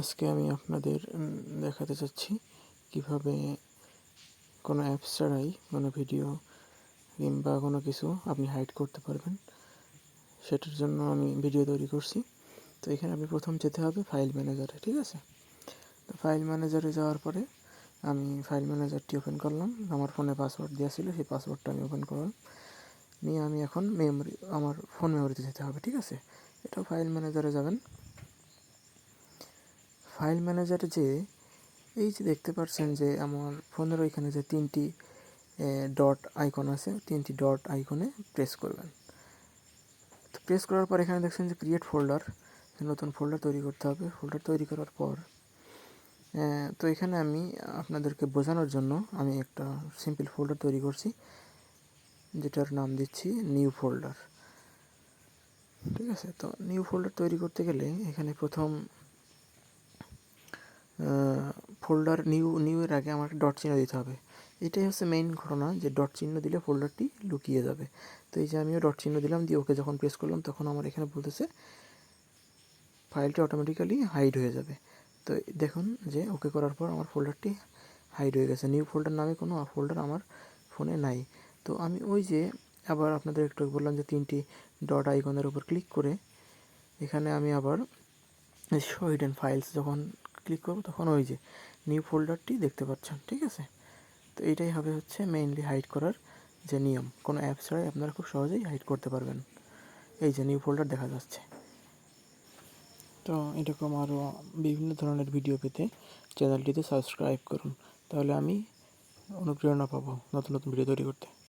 আজকে আমি আপনাদের দেখাতে চাচ্ছি কিভাবে কোনো অ্যাপস ছাড়াই কোনো ভিডিও কিংবা কোনো কিছু আপনি হাইড করতে পারবেন। সেটার জন্য আমি ভিডিও তৈরি করছি। তো এখানে আপনি প্রথম যেতে হবে ফাইল ম্যানেজারে, ঠিক আছে? তো ফাইল ম্যানেজারে যাওয়ার পরে আমি ফাইল ম্যানেজারটি ওপেন করলাম। আমার ফোনে পাসওয়ার্ড দেওয়া ছিল, সেই পাসওয়ার্ডটা আমি ওপেন করলাম। নিয়ে আমি এখন আমার ফোন মেমোরিতে যেতে হবে, ঠিক আছে? এটাও ফাইল ম্যানেজারে যাবেন। ফাইল ম্যানেজারে যে এই যে দেখতে পাচ্ছেন যে আমার ফোনের ওইখানে যে তিনটি ডট আইকন আছে, তিনটি ডট আইকনে প্রেস করবেন। তো প্রেস করার পর এখানে দেখছেন যে ক্রিয়েট ফোল্ডার, নতুন ফোল্ডার তৈরি করতে হবে। ফোল্ডার তৈরি করার পর তো এখানে আমি আপনাদেরকে বোঝানোর জন্য আমি একটা সিম্পল ফোল্ডার তৈরি করছি, যেটার নাম দিচ্ছি নিউ ফোল্ডার, ঠিক আছে? তো নিউ ফোল্ডার তৈরি করতে গেলে এখানে প্রথম ফোল্ডার নিউ এর আগে আমার ডট চিহ্ন দিতে হবে। এটাই হচ্ছে মেইন ঘটনা, যে ডট চিহ্ন দিলে ফোল্ডারটি লুকিয়ে যাবে। তো এই যে আমিও ডট চিহ্ন দিলাম, দিয়ে ওকে যখন প্রেস করলাম তখন আমার এখানে বলতেছে ফাইলটি অটোমেটিক্যালি হাইড হয়ে যাবে। তো দেখুন যে ওকে করার পর আমার ফোল্ডারটি হাইড হয়ে গেছে। নিউ ফোল্ডার নামে কোনো ফোল্ডার আমার ফোনে নাই। তো আমি ওই যে আবার আপনাদের একটু বললাম যে তিনটি ডট আইকনের উপর ক্লিক করে এখানে আমি আবার শো হিডেন ফাইলস যখন ক্লিক করব তখন ওই যে নিউ ফোল্ডারটি দেখতে পাচ্ছেন, ঠিক আছে? তো এইটাই হবে হচ্ছে মেইনলি হাইড করার যে নিয়ম। কোনো অ্যাপ ছাড়াই আপনারা খুব সহজেই হাইড করতে পারবেন। এই যে নিউ ফোল্ডার দেখা যাচ্ছে। তো এরকম আরও বিভিন্ন ধরনের ভিডিও পেতে চ্যানেলটিতে সাবস্ক্রাইব করুন, তাহলে আমি অনুপ্রেরণা পাবো নতুন নতুন ভিডিও তৈরি করতে।